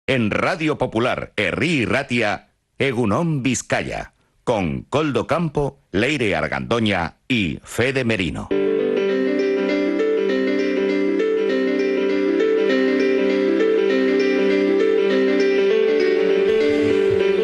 en Radio Popular, Herri Ratia, Egunon Vizcaya, con Koldo Campo, Leire Argandoña y Fede Merino.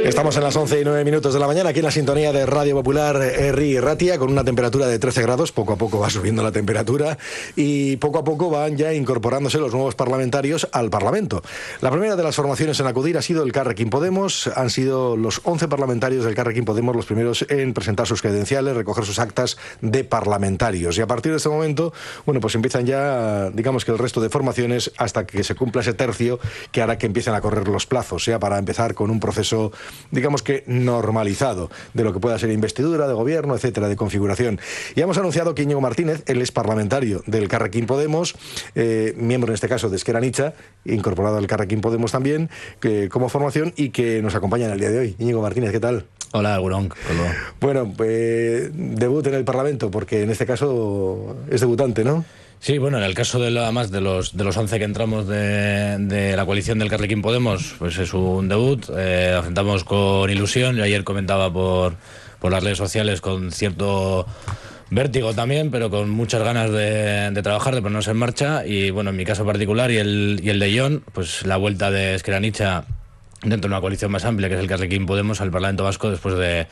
Estamos en las 11:09 de la mañana, aquí en la sintonía de Radio Popular Herri Ratia, con una temperatura de 13 grados. Poco a poco va subiendo la temperatura y poco a poco van ya incorporándose los nuevos parlamentarios al Parlamento. La primera de las formaciones en acudir ha sido el Carrequín Podemos. Han sido los 11 parlamentarios del Carrequín Podemos los primeros en presentar sus credenciales, recoger sus actas de parlamentarios. Y a partir de este momento, bueno, pues empiezan ya, digamos que el resto de formaciones, hasta que se cumpla ese tercio que hará que empiecen a correr los plazos, sea para empezar con un proceso, digamos que normalizado, de lo que pueda ser investidura, de gobierno, etcétera, de configuración. Y hemos anunciado que Íñigo Martínez, él es parlamentario del Carrequín Podemos, miembro en este caso de Ezker Anitza, incorporado al Carrequín Podemos también, como formación, y que nos acompaña en el día de hoy. Íñigo Martínez, ¿qué tal? Hola, Gurón. Bueno, debut en el Parlamento, porque en este caso es debutante, ¿no? Sí, bueno, en el caso de además de los 11 que entramos de la coalición del Carrequín Podemos, pues es un debut, afrontamos con ilusión. Yo ayer comentaba por las redes sociales con cierto vértigo también, pero con muchas ganas de trabajar, de ponernos en marcha. Y bueno, en mi caso particular y el de Jon, pues la vuelta de Ezker Anitza dentro de una coalición más amplia, que es el Carrequín Podemos, al Parlamento Vasco, después de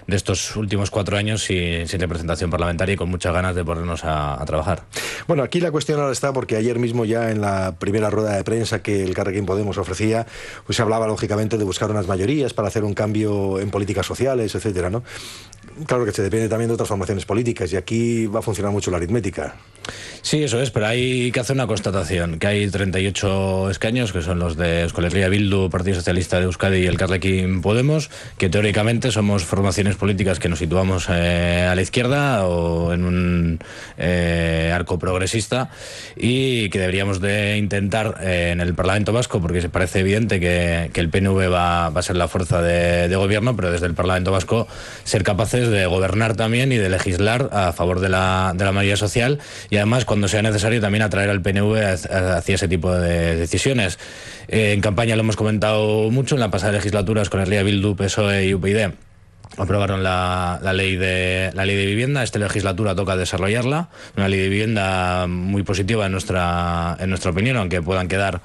estos últimos 4 años sin representación parlamentaria y con muchas ganas de ponernos a trabajar. Bueno, aquí la cuestión ahora está porque ayer mismo ya en la primera rueda de prensa que el Carrequín Podemos ofrecía, pues se hablaba lógicamente de buscar unas mayorías para hacer un cambio en políticas sociales, etcétera, ¿no? Claro que se depende también de otras formaciones políticas y aquí va a funcionar mucho la aritmética. Sí, eso es, pero hay que hacer una constatación, que hay 38 escaños, que son los de Euskal Herria Bildu, Partido Socialista de Euskadi y el Carrequín Podemos, que teóricamente somos formaciones políticas que nos situamos a la izquierda o en un arco progresista, y que deberíamos de intentar en el Parlamento Vasco, porque se parece evidente que el PNV va a ser la fuerza de gobierno, pero desde el Parlamento Vasco ser capaces de gobernar también y de legislar a favor de la mayoría social, y además cuando sea necesario también atraer al PNV hacia ese tipo de decisiones. En campaña lo hemos comentado mucho, en la pasada legislatura Euskal Herria Bildu, PSOE y UPyD aprobaron la ley de vivienda. Esta legislatura toca desarrollarla, una ley de vivienda muy positiva en nuestra opinión, aunque puedan quedar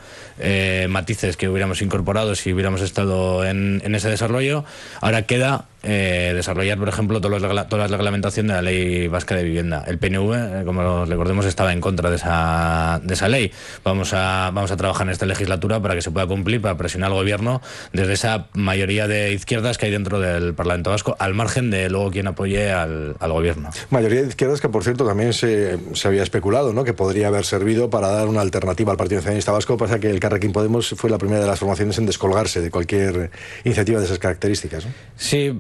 matices que hubiéramos incorporado si hubiéramos estado en ese desarrollo. Ahora queda desarrollar, por ejemplo, toda la reglamentación de la ley vasca de vivienda. El PNV, como recordemos, estaba en contra de esa ley. Vamos a trabajar en esta legislatura para que se pueda cumplir, para presionar al gobierno desde esa mayoría de izquierdas que hay dentro del Parlamento Vasco, al margen de luego quien apoye al gobierno. Mayoría de izquierdas que, por cierto, también se había especulado, ¿no?, que podría haber servido para dar una alternativa al Partido Nacionalista Vasco. Pasa que el Carrequín Podemos fue la primera de las formaciones en descolgarse de cualquier iniciativa de esas características, ¿no? Sí,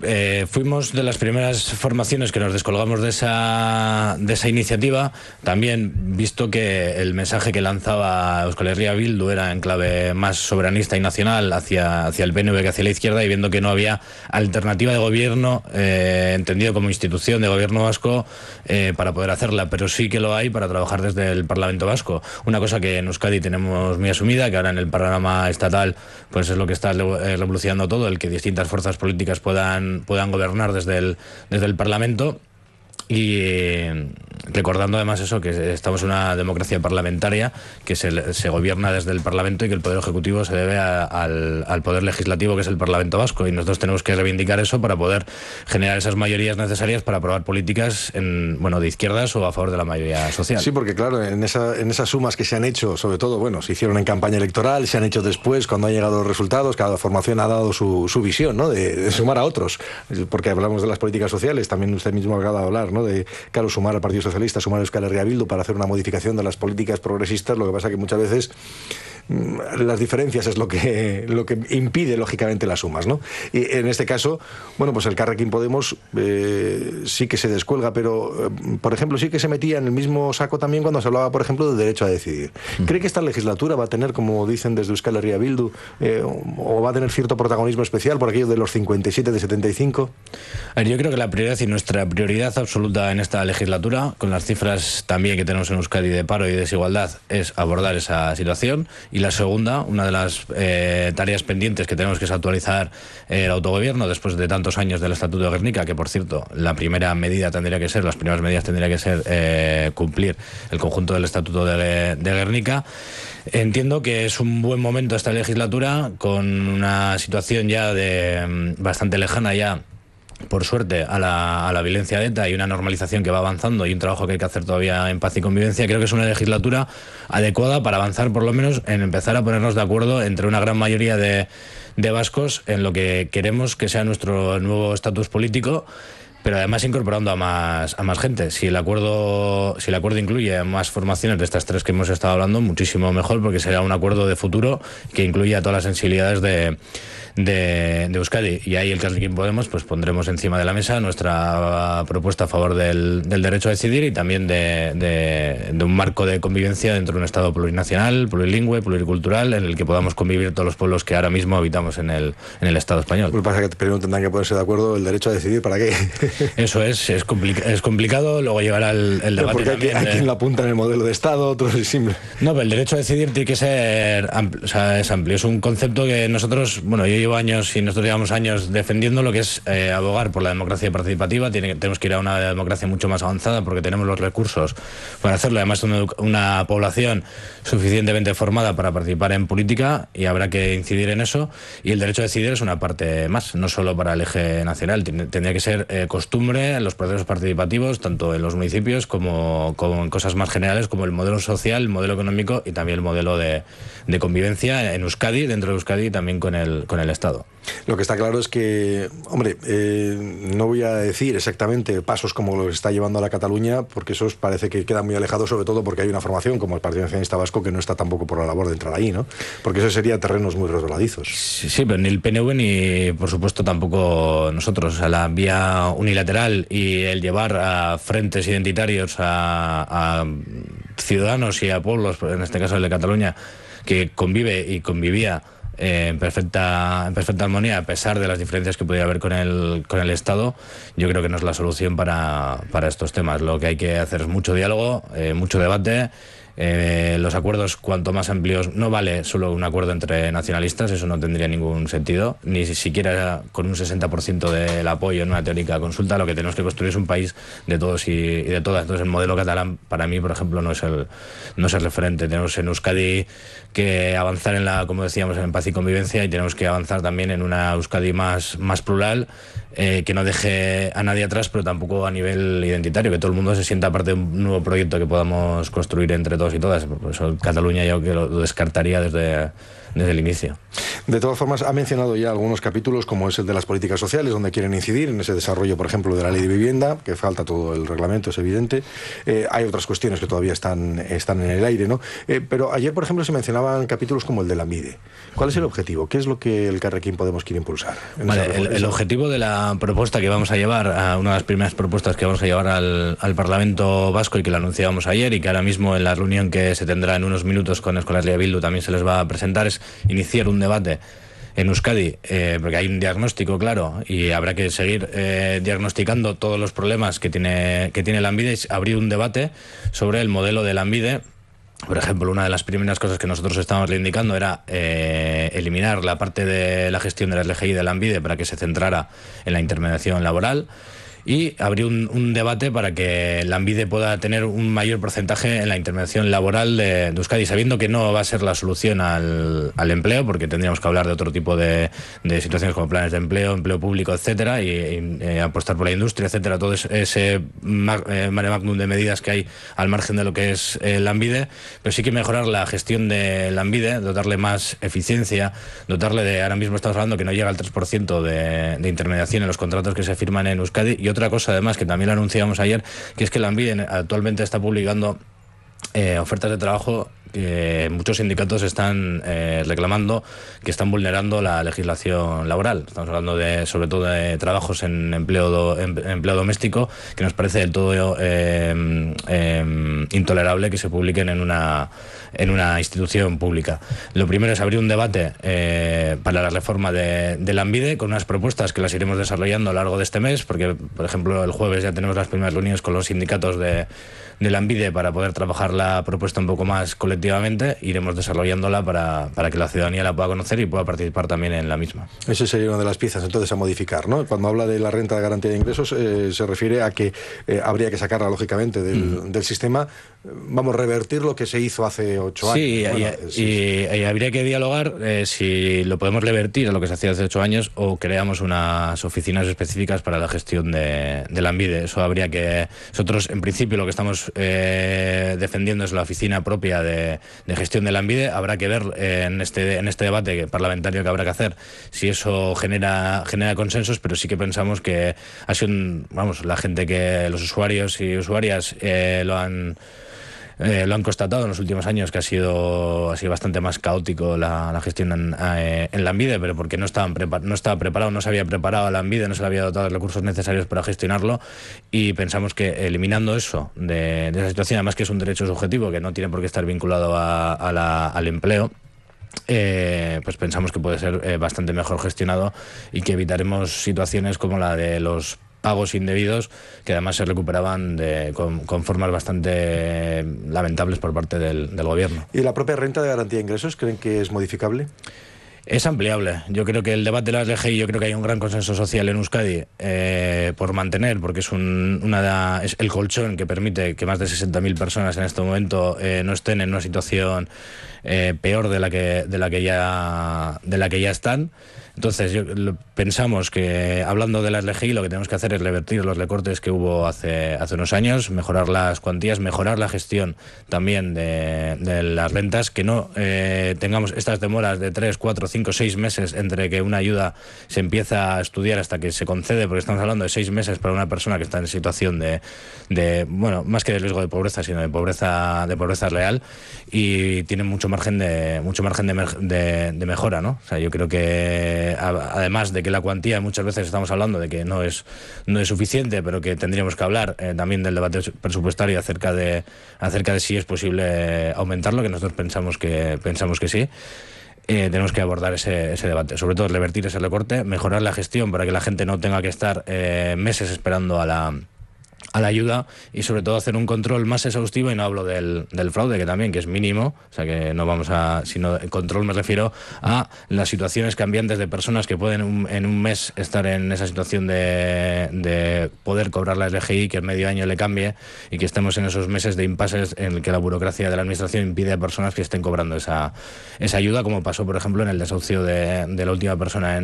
fuimos de las primeras formaciones que nos descolgamos de esa iniciativa, también visto que el mensaje que lanzaba Euskal Herria Bildu era en clave más soberanista y nacional hacia el PNV que hacia la izquierda, y viendo que no había alternativa de gobierno entendido como institución de gobierno vasco para poder hacerla, pero sí que lo hay para trabajar desde el Parlamento Vasco. Una cosa que en Euskadi tenemos muy asumida, que ahora en el panorama estatal pues es lo que está revolucionando todo, el que distintas fuerzas políticas puedan gobernar desde el Parlamento. Y recordando además eso, que estamos en una democracia parlamentaria, que se gobierna desde el Parlamento y que el Poder Ejecutivo se debe al Poder Legislativo, que es el Parlamento Vasco, y nosotros tenemos que reivindicar eso para poder generar esas mayorías necesarias para aprobar políticas de izquierdas o a favor de la mayoría social. Sí, porque claro, en esas sumas que se han hecho, sobre todo, se hicieron en campaña electoral, se han hecho después, cuando han llegado los resultados, cada formación ha dado su visión, ¿no?, de sumar a otros, porque hablamos de las políticas sociales, también usted mismo acaba de hablar, ¿no?, de, claro, sumar al Partido Socialista, sumar a Euskal Herria Bildu para hacer una modificación de las políticas progresistas. Lo que pasa que muchas veces las diferencias es lo que impide lógicamente las sumas, ¿no? Y en este caso, pues el Carrequín Podemos sí que se descuelga, pero por ejemplo sí que se metía en el mismo saco también cuando se hablaba, por ejemplo, del derecho a decidir. ¿Cree que esta legislatura va a tener, como dicen desde Euskal Herria Bildu, o va a tener cierto protagonismo especial por aquello de los 57 de 75? A ver, yo creo que la prioridad y nuestra prioridad absoluta en esta legislatura, con las cifras también que tenemos en Euskadi de paro y desigualdad, es abordar esa situación Y la segunda, una de las tareas pendientes que tenemos, que es actualizar el autogobierno después de tantos años del Estatuto de Gernika, que por cierto, las primeras medidas tendrían que ser cumplir el conjunto del Estatuto de Gernika. Entiendo que es un buen momento esta legislatura, con una situación ya bastante lejana ya, por suerte, a la violencia de ETA, y una normalización que va avanzando, y un trabajo que hay que hacer todavía en paz y convivencia. Creo que es una legislatura adecuada para avanzar, por lo menos, en empezar a ponernos de acuerdo entre una gran mayoría de vascos en lo que queremos que sea nuestro nuevo estatus político, pero además incorporando a más gente. Si el acuerdo incluye más formaciones de estas tres que hemos estado hablando, muchísimo mejor, porque será un acuerdo de futuro que incluya todas las sensibilidades de Euskadi. Y ahí el Elkarrekin Podemos pues pondremos encima de la mesa nuestra propuesta a favor del derecho a decidir, y también de un marco de convivencia dentro de un Estado plurinacional, plurilingüe, pluricultural, en el que podamos convivir todos los pueblos que ahora mismo habitamos en el Estado español. Lo que pasa es que primero tendrán que ponerse de acuerdo el derecho a decidir, ¿para qué? Eso es complicado, luego llegará el debate. Porque también, hay quien lo apunta en el modelo de Estado, otros es simple. No, pero el derecho a decidir tiene que ser amplio, es amplio. Es un concepto que nosotros, yo llevo años, y nosotros llevamos años defendiendo lo que es abogar por la democracia participativa. Tenemos que ir a una democracia mucho más avanzada, porque tenemos los recursos para hacerlo. Además, una población suficientemente formada para participar en política, y habrá que incidir en eso. Y el derecho a decidir es una parte más, no solo para el eje nacional. Tendría que ser costumbre en los procesos participativos, tanto en los municipios como en cosas más generales, como el modelo social, el modelo económico, y también el modelo de convivencia en Euskadi, dentro de Euskadi, y también con el Estado. Lo que está claro es que, hombre, no voy a decir exactamente pasos como los está llevando a la Cataluña, porque esos parece que quedan muy alejados, sobre todo porque hay una formación como el Partido Nacionalista Vasco que no está tampoco por la labor de entrar ahí, ¿no? Porque eso sería terrenos muy resbaladizos. Sí, pero ni el PNV ni, por supuesto, tampoco nosotros. O sea, la vía unilateral y el llevar a frentes identitarios a ciudadanos y a pueblos, en este caso el de Cataluña, que convive y convivía en perfecta armonía, a pesar de las diferencias que podía haber con el Estado, yo creo que no es la solución para estos temas. Lo que hay que hacer es mucho diálogo, mucho debate. Los acuerdos, cuanto más amplios, no vale solo un acuerdo entre nacionalistas, eso no tendría ningún sentido, ni siquiera con un 60% del apoyo en una teórica consulta. Lo que tenemos que construir es un país de todos y de todas. Entonces el modelo catalán, para mí, por ejemplo, no es el referente. Tenemos en Euskadi que avanzar como decíamos, en paz y convivencia, y tenemos que avanzar también en una Euskadi más plural, que no deje a nadie atrás, pero tampoco a nivel identitario, que todo el mundo se sienta parte de un nuevo proyecto que podamos construir entre todos y todas. Por eso Cataluña yo que lo descartaría desde el inicio. De todas formas, ha mencionado ya algunos capítulos, como es el de las políticas sociales, donde quieren incidir en ese desarrollo, por ejemplo, de la ley de vivienda, que falta todo el reglamento, es evidente. Hay otras cuestiones que todavía están en el aire, ¿no? Pero ayer, por ejemplo, se mencionaban capítulos como el de la ANVIDE. ¿Cuál es el objetivo? ¿Qué es lo que el Elkarrekin Podemos quiere impulsar? El objetivo de la propuesta que vamos a llevar, una de las primeras propuestas que vamos a llevar al Parlamento Vasco, y que la anunciábamos ayer, y que ahora mismo en la reunión que se tendrá en unos minutos con Euskal Herria Bildu también se les va a presentar, es iniciar un debate en Euskadi, porque hay un diagnóstico claro, y habrá que seguir diagnosticando todos los problemas que tiene la ANVIDE, y abrir un debate sobre el modelo de la ANVIDE. Por ejemplo, una de las primeras cosas que nosotros estábamos reivindicando era eliminar la parte de la gestión de la LGI de la ANVIDE para que se centrara en la intermediación laboral, y abrir un debate para que la ANVIDE pueda tener un mayor porcentaje en la intermediación laboral de Euskadi, sabiendo que no va a ser la solución al empleo, porque tendríamos que hablar de otro tipo de situaciones como planes de empleo público, etcétera, y apostar por la industria, etcétera, todo ese mare magnum de medidas que hay al margen de lo que es la ANVIDE. Pero sí que mejorar la gestión de la ANVIDE, dotarle más eficiencia, dotarle de, ahora mismo estamos hablando que no llega al 3% de intermediación en los contratos que se firman en Euskadi. Y otra cosa, además, que también lo anunciamos ayer, que es que la ANVIDE actualmente está publicando ofertas de trabajo que muchos sindicatos están reclamando que están vulnerando la legislación laboral. Estamos hablando sobre todo de trabajos en empleo doméstico, que nos parece del todo intolerable que se publiquen en una institución pública. Lo primero es abrir un debate para la reforma de la ANVIDE, con unas propuestas que las iremos desarrollando a lo largo de este mes, porque, por ejemplo, el jueves ya tenemos las primeras reuniones con los sindicatos de Lanbide para poder trabajar la propuesta un poco más colectivamente. Iremos desarrollándola para que la ciudadanía la pueda conocer y pueda participar también en la misma. Esa sería una de las piezas entonces a modificar, ¿no? Cuando habla de la renta de garantía de ingresos se refiere a que habría que sacarla lógicamente del sistema, vamos, revertir lo que se hizo hace 8 años. Sí, bueno, y habría que dialogar si lo podemos revertir a lo que se hacía hace 8 años o creamos unas oficinas específicas para la gestión de Lanbide. Eso habría que... Nosotros, en principio, lo que estamos defendiendo es la oficina propia de gestión de Lanbide. Habrá que ver en este debate parlamentario que habrá que hacer si eso genera consensos, pero sí que pensamos que ha sido, la gente, que los usuarios y usuarias lo han constatado en los últimos años, que ha sido bastante más caótico la gestión en Lanbide, pero porque no estaba preparado, no se había preparado a Lanbide, no se le había dotado los recursos necesarios para gestionarlo, y pensamos que eliminando eso de esa situación, además que es un derecho subjetivo que no tiene por qué estar vinculado al empleo, pues pensamos que puede ser bastante mejor gestionado y que evitaremos situaciones como la de los pagos indebidos, que además se recuperaban con formas bastante lamentables por parte del gobierno. ¿Y la propia renta de garantía de ingresos creen que es modificable? Es ampliable. Yo creo que el debate de la RGI, yo creo que hay un gran consenso social en Euskadi por mantener, porque es el colchón que permite que más de 60.000 personas en este momento no estén en una situación peor de la que ya están. Entonces, pensamos que, hablando de la RGI, lo que tenemos que hacer es revertir los recortes que hubo hace unos años, mejorar las cuantías, mejorar la gestión también de las rentas, que no tengamos estas demoras de 3, 4, 5, 6 meses entre que una ayuda se empieza a estudiar hasta que se concede, porque estamos hablando de 6 meses para una persona que está en situación bueno, más que de riesgo de pobreza, sino de pobreza real, y tiene mucho margen de mejora, ¿no? O sea, yo creo que además de que la cuantía muchas veces estamos hablando de que no es suficiente, pero que tendríamos que hablar también del debate presupuestario acerca de si es posible aumentarlo, que nosotros pensamos que sí. Tenemos que abordar ese debate, sobre todo revertir ese recorte, mejorar la gestión para que la gente no tenga que estar meses esperando a la ayuda, y sobre todo hacer un control más exhaustivo, y no hablo del fraude, que también, que es mínimo, o sea que no vamos sino el control me refiero a las situaciones cambiantes de personas que pueden en un mes estar en esa situación de poder cobrar la RGI, que en medio año le cambie, y que estemos en esos meses de impases en el que la burocracia de la administración impide a personas que estén cobrando esa ayuda, como pasó, por ejemplo, en el desahucio de la última persona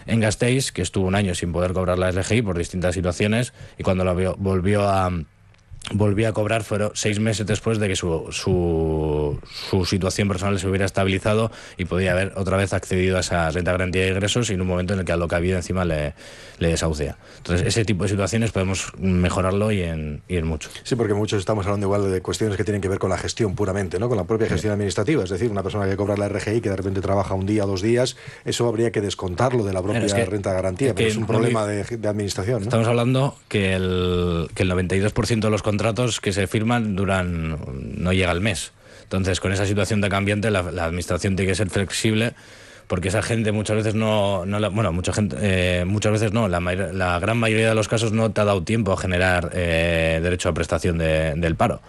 en Gasteiz, que estuvo un año sin poder cobrar la RGI por distintas situaciones, y cuando volvió a cobrar fueron 6 meses después de que su situación personal se hubiera estabilizado y podía haber otra vez accedido a esa renta de garantía de ingresos, y en un momento en el que a lo que ha habido encima le desahucia. Entonces, ese tipo de situaciones podemos mejorarlo y en mucho. Sí, porque muchos estamos hablando igual de cuestiones que tienen que ver con la gestión puramente, ¿no? Con la propia gestión administrativa. Es decir, una persona que cobra la RGI, que de repente trabaja un día o 2 días, eso habría que descontarlo de la propia renta de garantía, pero es un problema de administración, ¿no? Estamos hablando que el 92% de los contratos que se firman no llega al mes. Entonces, con esa situación de cambiante, la administración tiene que ser flexible, porque esa gente muchas veces muchas veces no, la gran mayoría de los casos no te ha dado tiempo a generar derecho a prestación del paro.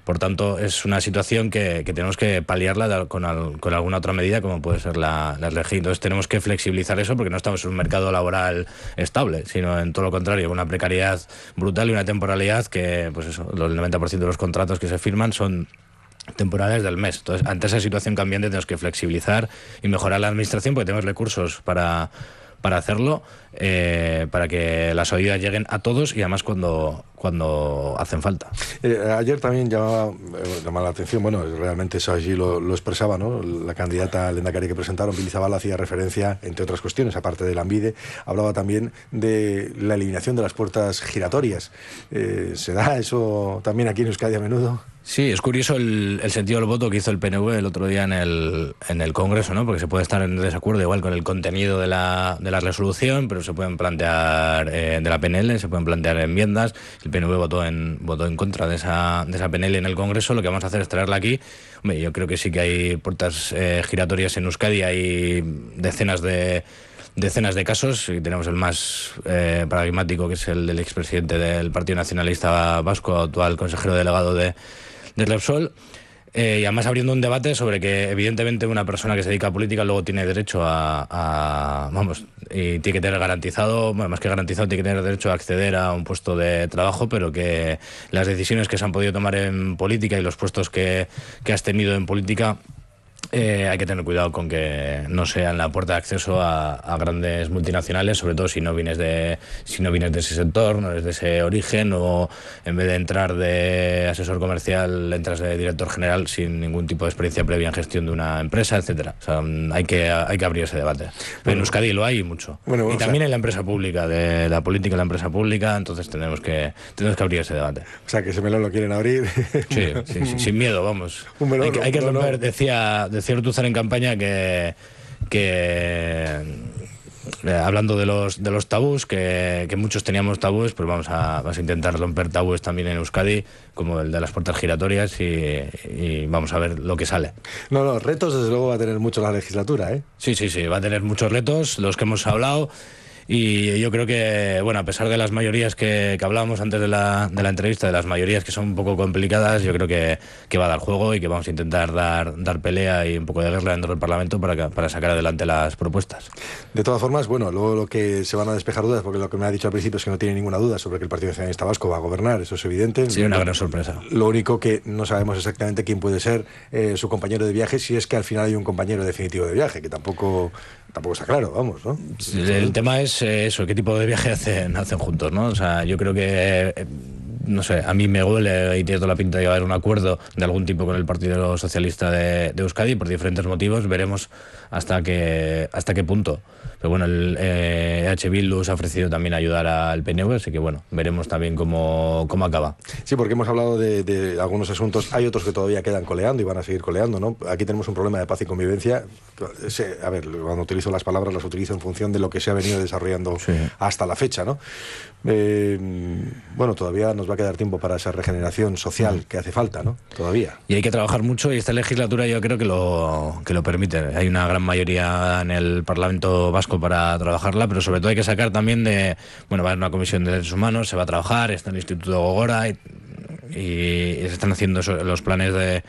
Por tanto, es una situación que tenemos que paliarla con alguna otra medida, como puede ser la RGI. Entonces tenemos que flexibilizar eso, porque no estamos en un mercado laboral estable, sino en todo lo contrario, una precariedad brutal y una temporalidad que, pues eso, el 90% de los contratos que se firman son temporales del mes. Entonces, ante esa situación cambiante tenemos que flexibilizar y mejorar la administración, porque tenemos recursos para hacerlo, para que las ayudas lleguen a todos, y además cuando hacen falta. Ayer también llamaba la atención, bueno, realmente eso allí lo expresaba, ¿no? La candidata al Lehendakari que presentaron, Pili Zabala, hacía referencia, entre otras cuestiones, aparte de Lanbide, hablaba también de la eliminación de las puertas giratorias. ¿Se da eso también aquí en Euskadi a menudo? Sí, es curioso el sentido del voto que hizo el PNV el otro día en el Congreso, ¿no? Porque se puede estar en desacuerdo igual con el contenido de la resolución, pero se pueden plantear de la PNL, se pueden plantear enmiendas. El PNV votó en contra de esa PNL en el Congreso. Lo que vamos a hacer es traerla aquí. Hombre, yo creo que sí que hay puertas giratorias en Euskadi, hay decenas de decenas de casos, y tenemos el más paradigmático, que es el del expresidente del Partido Nacionalista Vasco, actual consejero delegado de Repsol. Y además abriendo un debate sobre que evidentemente una persona que se dedica a política luego tiene derecho vamos, y tiene que tener garantizado, bueno, más que garantizado, tiene que tener derecho a acceder a un puesto de trabajo, pero que las decisiones que se han podido tomar en política y los puestos que has tenido en política, hay que tener cuidado con que no sean la puerta de acceso a grandes multinacionales, sobre todo si no vienes de ese sector, no eres de ese origen, o en vez de entrar de asesor comercial entras de director general sin ningún tipo de experiencia previa en gestión de una empresa, etcétera. O sea, hay que abrir ese debate. Pero en Euskadi lo hay mucho. Y también en la empresa pública, de la política de la empresa pública, entonces tenemos que abrir ese debate. O sea, que ese melón lo quieren abrir. Sí, sin miedo, vamos. Hay que romper, decía Ortúzar en campaña que hablando de los tabús, que muchos teníamos tabúes, pues vamos a intentar romper tabúes también en Euskadi, como el de las puertas giratorias, y vamos a ver lo que sale. No, retos desde luego va a tener mucho la legislatura, ¿eh? Sí, va a tener muchos retos, los que hemos hablado. Y yo creo que, bueno, a pesar de las mayorías que hablábamos antes de la entrevista, de las mayorías que son un poco complicadas, yo creo que va a dar juego y que vamos a intentar dar pelea y un poco de guerra dentro del Parlamento para sacar adelante las propuestas. De todas formas, bueno, luego lo que se van a despejar dudas, porque lo que me ha dicho al principio es que no tiene ninguna duda sobre que el Partido Nacionalista Vasco va a gobernar, eso es evidente. Sí, una gran sorpresa. Lo único que no sabemos exactamente quién puede ser su compañero de viaje, si es que al final hay un compañero definitivo de viaje, que tampoco está claro, vamos, ¿no? El tema es eso, qué tipo de viaje hacen juntos, ¿no? O sea, yo creo que, no sé, a mí me huele y tiene toda la pinta de haber un acuerdo de algún tipo con el Partido Socialista de Euskadi por diferentes motivos. Veremos hasta qué punto. Pero bueno, el EH Bildu se ha ofrecido también a ayudar al PNV, así que bueno, veremos también cómo acaba. Sí, porque hemos hablado de algunos asuntos, hay otros que todavía quedan coleando y van a seguir coleando, ¿no? Aquí tenemos un problema de paz y convivencia. A ver, cuando utilizo las palabras las utilizo en función de lo que se ha venido desarrollando hasta la fecha, ¿no? Bueno, todavía nos va a quedar tiempo para esa regeneración social que hace falta, ¿no? Todavía. Y hay que trabajar mucho, y esta legislatura yo creo que lo permite. Hay una gran mayoría en el Parlamento vasco para trabajarla, pero sobre todo hay que sacar también va a haber una comisión de derechos humanos, se va a trabajar, está en el Instituto Gogora y se están haciendo los planes de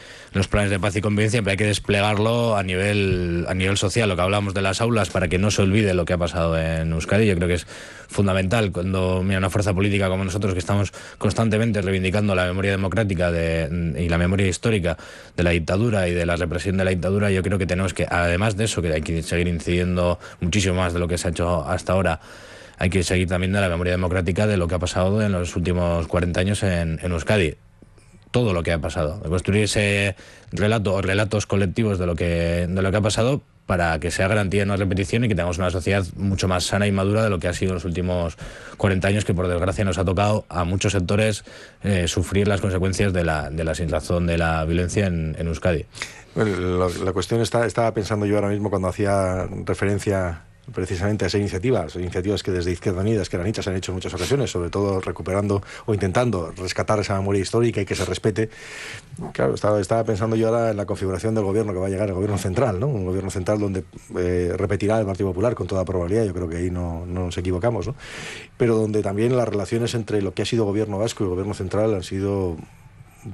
paz y convivencia, pero hay que desplegarlo a nivel social, lo que hablábamos de las aulas, para que no se olvide lo que ha pasado en Euskadi. Yo creo que es fundamental cuando una fuerza política como nosotros, que estamos constantemente reivindicando la memoria democrática y la memoria histórica de la dictadura y de la represión de la dictadura. Yo creo que tenemos que, además de eso, que hay que seguir incidiendo muchísimo más de lo que se ha hecho hasta ahora, hay que seguir también de la memoria democrática de lo que ha pasado en los últimos 40 años en Euskadi. Todo lo que ha pasado, de construir ese relato o relatos colectivos de lo que ha pasado, para que sea garantía de no repetición y que tengamos una sociedad mucho más sana y madura de lo que ha sido los últimos 40 años, que por desgracia nos ha tocado a muchos sectores sufrir las consecuencias de la sinrazón de la violencia en Euskadi. Bueno, la cuestión estaba pensando yo ahora mismo cuando hacía referencia precisamente a esas iniciativas que desde Izquierda Unida, Esquerra Anitza, se han hecho en muchas ocasiones, sobre todo recuperando o intentando rescatar esa memoria histórica y que se respete. Claro, estaba pensando yo ahora en la configuración del gobierno que va a llegar, el gobierno central, ¿no? Un gobierno central donde repetirá el Partido Popular con toda probabilidad, yo creo que ahí no nos equivocamos, ¿no? Pero donde también las relaciones entre lo que ha sido gobierno vasco y gobierno central han sido,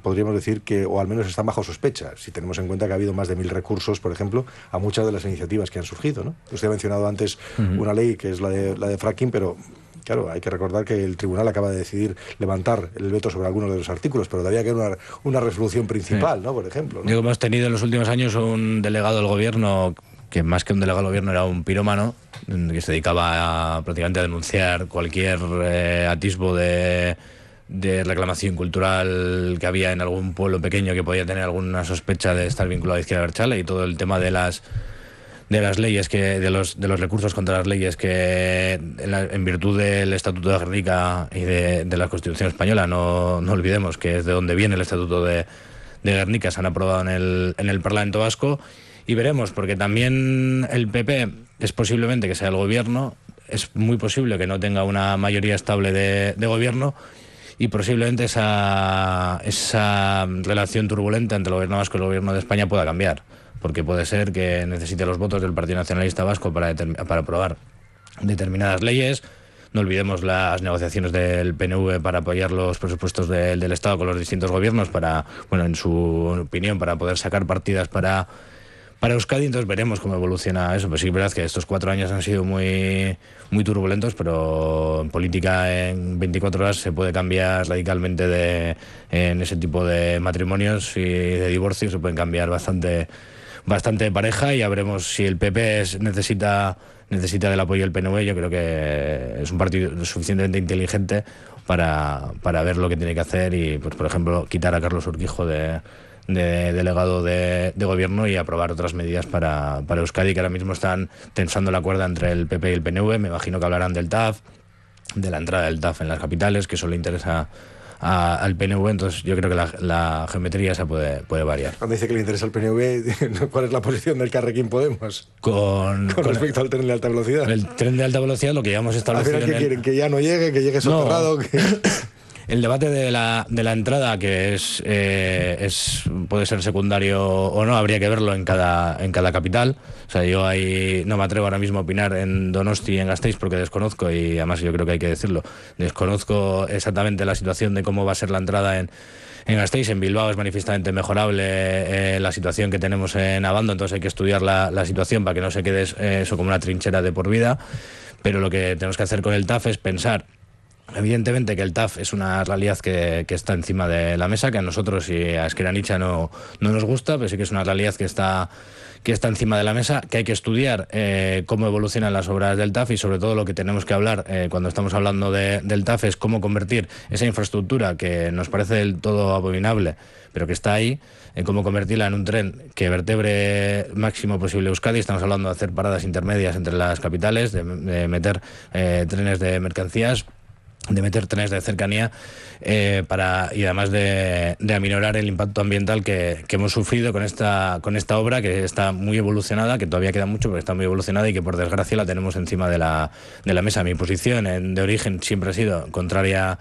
podríamos decir que, o al menos están bajo sospecha, si tenemos en cuenta que ha habido más de 1000 recursos, por ejemplo, a muchas de las iniciativas que han surgido, ¿no? Usted ha mencionado antes una ley que es la de fracking, pero claro, hay que recordar que el tribunal acaba de decidir levantar el veto sobre algunos de los artículos, pero todavía queda una resolución principal, ¿no? Por ejemplo, ¿no? Hemos tenido en los últimos años un delegado del gobierno, que más que un delegado del gobierno era un pirómano, que se dedicaba prácticamente a denunciar cualquier atisbo de reclamación cultural que había en algún pueblo pequeño que podía tener alguna sospecha de estar vinculado a Izquierda Abertzale, y todo el tema de las leyes, de los recursos contra las leyes que en virtud del Estatuto de Gernika y de la Constitución española, no olvidemos que es de donde viene el Estatuto de Gernika, se han aprobado en el Parlamento Vasco. Y veremos, porque también el PP es posiblemente que sea el gobierno, es muy posible que no tenga una mayoría estable de gobierno, y posiblemente esa relación turbulenta entre el gobierno vasco y el gobierno de España pueda cambiar, porque puede ser que necesite los votos del Partido Nacionalista Vasco para aprobar determinadas leyes. No olvidemos las negociaciones del PNV para apoyar los presupuestos del Estado con los distintos gobiernos para, bueno, en su opinión, para poder sacar partidas para Euskadi. Entonces veremos cómo evoluciona eso. Pues sí, es verdad que estos 4 años han sido muy turbulentos, pero en política en 24 horas se puede cambiar radicalmente en ese tipo de matrimonios y de divorcios, se pueden cambiar bastante de pareja, y ya veremos si el PP necesita del apoyo del PNV. Yo creo que es un partido suficientemente inteligente para ver lo que tiene que hacer y, pues, por ejemplo, quitar a Carlos Urquijo de delegado de gobierno y aprobar otras medidas para Euskadi, que ahora mismo están tensando la cuerda entre el PP y el PNV. Me imagino que hablarán del TAF, de la entrada del TAF en las capitales, que eso le interesa al PNV. Entonces yo creo que la geometría esa puede variar. Cuando dice que le interesa al PNV, ¿cuál es la posición del Carrequín Podemos? Con respecto al tren de alta velocidad. El tren de alta velocidad, lo que ya hemos establecido... ¿Al final qué quieren? ¿Que ya no llegue? ¿Que llegue soterrado? No. El debate de la entrada, que puede ser secundario o no, habría que verlo en cada capital. O sea, yo ahí no me atrevo ahora mismo a opinar en Donosti y en Gasteiz porque desconozco, y además yo creo que hay que decirlo, desconozco exactamente la situación de cómo va a ser la entrada en Gasteiz. En Bilbao es manifiestamente mejorable la situación que tenemos en Abando, entonces hay que estudiar la situación para que no se quede eso como una trinchera de por vida. Pero lo que tenemos que hacer con el TAF es pensar, evidentemente, que el TAF es una realidad que está encima de la mesa, que a nosotros y a Ezker Anitza no nos gusta, pero sí que es una realidad que está encima de la mesa, que hay que estudiar cómo evolucionan las obras del TAF, y sobre todo lo que tenemos que hablar cuando estamos hablando del TAF es cómo convertir esa infraestructura que nos parece del todo abominable, pero que está ahí, cómo convertirla en un tren que vertebre máximo posible Euskadi. Estamos hablando de hacer paradas intermedias entre las capitales, de meter trenes de mercancías, de meter trenes de cercanía y además de aminorar el impacto ambiental que hemos sufrido con esta obra, que está muy evolucionada, que todavía queda mucho, pero está muy evolucionada y que por desgracia la tenemos encima de la mesa. Mi posición de origen siempre ha sido contraria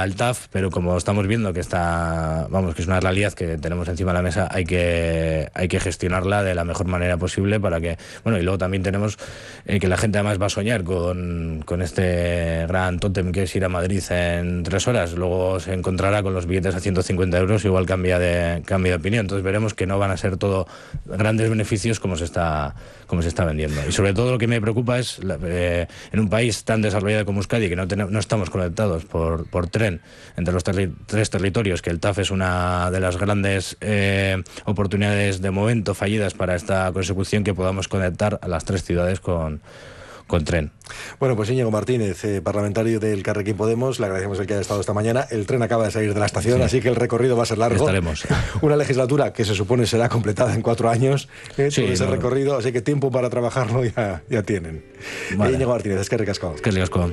al TAF, pero como estamos viendo que es una realidad que tenemos encima de la mesa, hay que gestionarla de la mejor manera posible para que, bueno, y luego también tenemos que la gente además va a soñar con este gran tótem que es ir a Madrid en 3 horas, luego se encontrará con los billetes a 150 euros, igual cambia de opinión. Entonces veremos que no van a ser todo grandes beneficios como se está vendiendo. Y sobre todo lo que me preocupa es en un país tan desarrollado como Euskadi, que no estamos conectados por tren entre los 3 territorios, que el TAF es una de las grandes oportunidades de momento fallidas para esta consecución, que podamos conectar a las 3 ciudades con tren. Bueno, pues Íñigo Martínez, parlamentario del Carrequín Podemos, le agradecemos el que haya estado esta mañana. El tren acaba de salir de la estación, sí, así que el recorrido va a ser largo. Estaremos. Una legislatura que se supone será completada en 4 años, todo ese recorrido, así que tiempo para trabajarlo ya tienen. Vale. Íñigo Martínez, Eskerrik asko. Eskerrik asko.